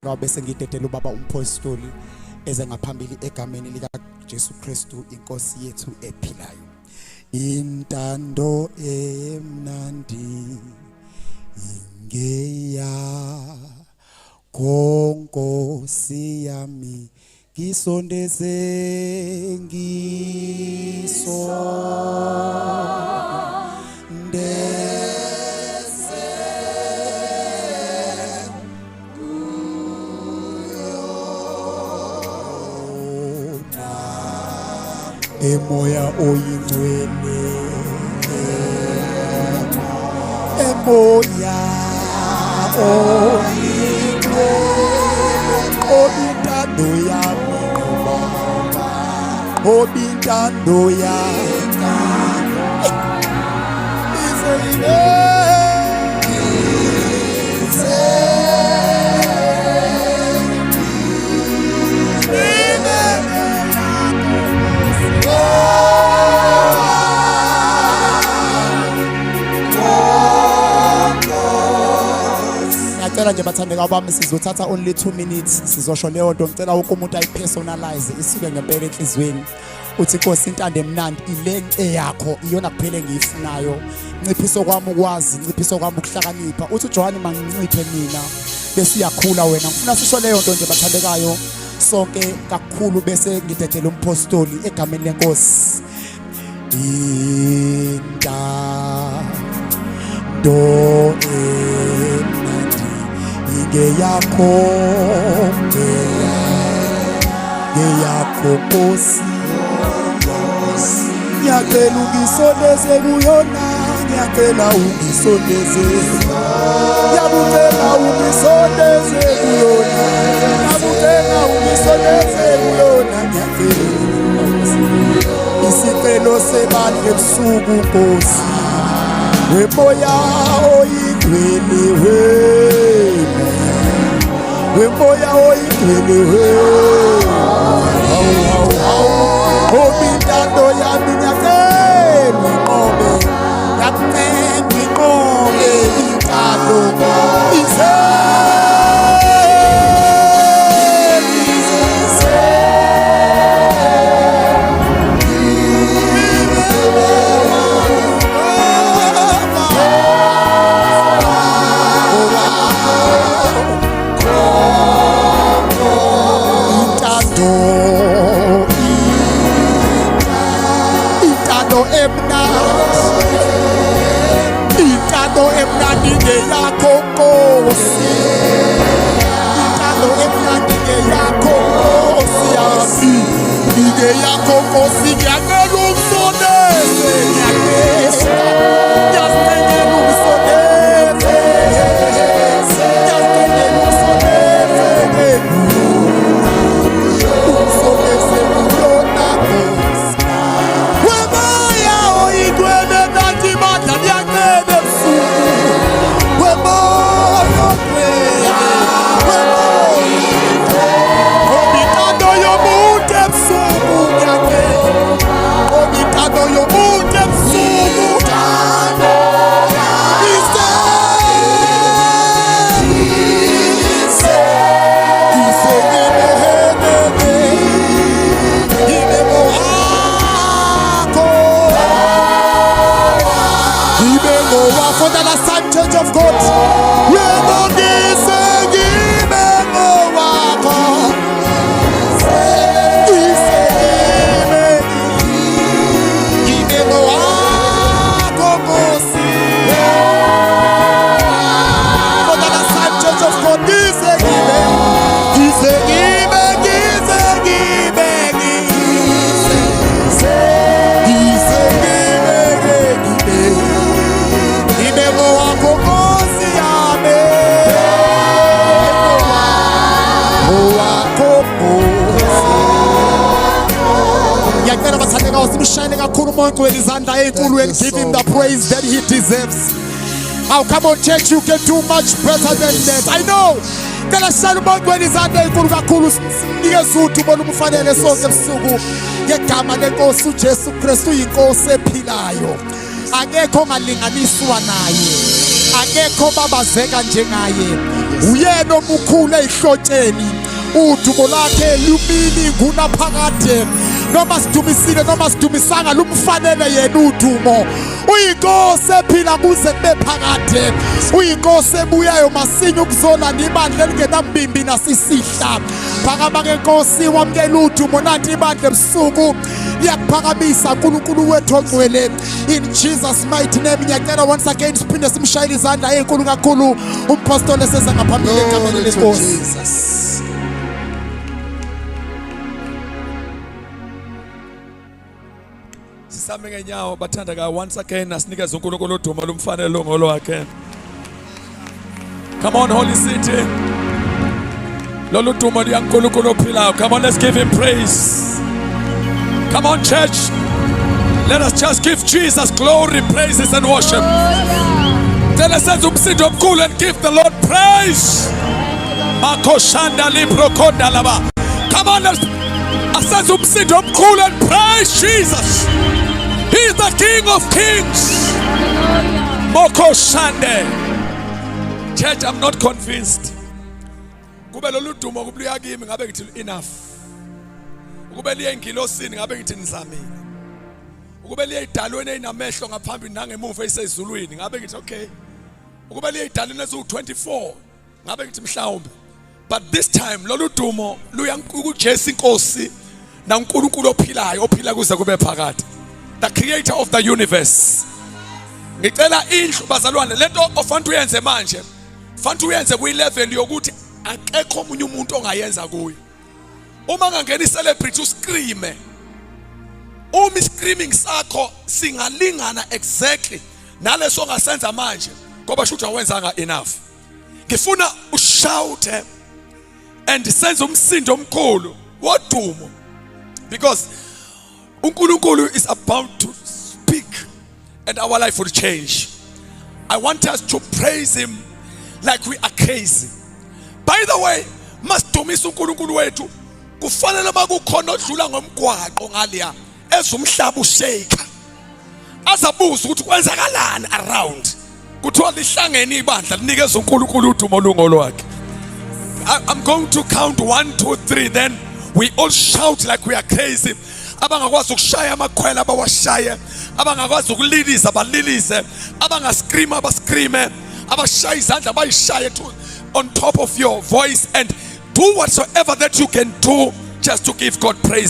Bese ngidedela ubaba umpostoli eze ngaphambili egameni lika Jesu Kristu inkosi yethu ephilayo. Intando emnandi ingeya konkosi yami ngisondeze emoya oyingcwele emoya oyingcwele obintando yami Baba obintando yami ngicela nje bathandeka bami sizothatha only 2 minutes sizosho leyo nto ngicela wonke umuntu ayipersonalize isuke ngempela enhlizweni uthi Nkosi intando emnandi ile yakho iyona kuphele ngiyifunayo nciphiso kwami ukwazi nciphiso kwami ukuhlakanipha uthi uJohn manginciphe mina bese iyakhula wena ngifuna sisho leyo nto nje bathandekayo sonke kakhulu bese ngidedela umpostoli egameni lenkosi intando ngeyakho Nkosi ngiyacela ungisondeze kuyona ngiyacela ungisondeze ngiyacela ungisondeze kuyona ngiyacela ungisondeze kuyona ngiyacela isicelo sebandla ebusuku Nkosi wemoya oyigcwele wemoya oyigcwele obintando yami ngiyacela inqobe intando intando emnandi ngeyakho Nkosi intando emnandi ngeyakho Nkosi yami ngeyakho Nkosi ngiyacela ungisondeze for the last time, Church of God. And give him the praise that he deserves. Oh, come on, church, you can do much better than that. I know. Kala salubonke welizanda enkulu kakhulu nikezuthi ubona umfanele sonke ebusuku ngegama lenkosi uJesu Kristu inkosi ephilayo. Akekho ongalinganiswa naye. akekho babazeka njengaye. Uyena omukhulu ezihlotsheni, udumo lakhe lumini ngunaphakade. Noma sidumisile noma sidumisanga lumfanele yena udumo. Uyinkosi ephila kuze kube phakade, uyinkosi ebuyayo masinya ukuzolanda ibandla elingenambimbi nasisihla. Phakama ke Nkosi, wamkela udumo nanti ibandla ebusuku liyakuphakamisa uNkulunkulu wethu ongcwele. In Jesus mighty name ngiyacela once again siphinde simshayile izandla ezinkulu kakhulu umpostoli eseza ngaphambili egameni leNkosi. Sisame ngenyawo bathandeka once again asinikeze uNkulunkulu udumo lumfanele ngolo wakhe. Come on Holy City. Lolu dumo liyaNkulunkulu ophilayo. Come on, let's give him praise. Come on church. Let us just give Jesus glory, praises and worship. Then let's senze umsindo omkhulu and give the Lord praise. Makoshanda librokonda laba. Come on, let's senze umsindo omkhulu and praise Jesus. He is the King of Kings. Mokoshande. Church, I'm not convinced. Kube lolu dumo kubuya kimi ngabe ngithi enough. Ukube liye engilosini ngabe ngithi nizamile. Ukube liye idalweni enamehlo ngaphambili nangemuva esezulwini ngabe ngithi okay. Ukube liye idalweni ezu24 ngabe ngithi mhlawumbe. But this time lolu dumo luya kuJesu inkosi naNkulunkulu ophilayo ophila kuze kube phakade. The creator of the universe. Ngicela indlu bazalwane lento ofanele uyenze manje. Fanele uyenze ku-level yokuthi akekho omunye umuntu ongayenza kuyo. Uma ngangena i-celebrity uscreame, screaming sakho singalingana exactly naleso ongasenza manje ngoba shuthi awenzanga enough. Ngifuna ushoute and senze umsindo omkhulu wodumo, because uNkulunkulu is about to speak and our life will change. I want us to praise him like we are crazy. By the way, masidumisa uNkulunkulu wethu kufanele makukhona odlula ngomgwaqo ngaliya ezumhlaba ushake azabuza ukuthi kwenzakalani around, kuthiwa lihlangene ibandla linikeza uNkulunkulu udumo olungolo wakhe. I'm going to count 1, 2, 3, then we all shout like we are crazy. Abangakwazi ukushaya amakhwela abawashaye, abangakwazi ukulilisa balilise, abangascream abascreame, abashaya izandla bayishaye on top of your voice, and do whatsoever that you can do just to give God praise.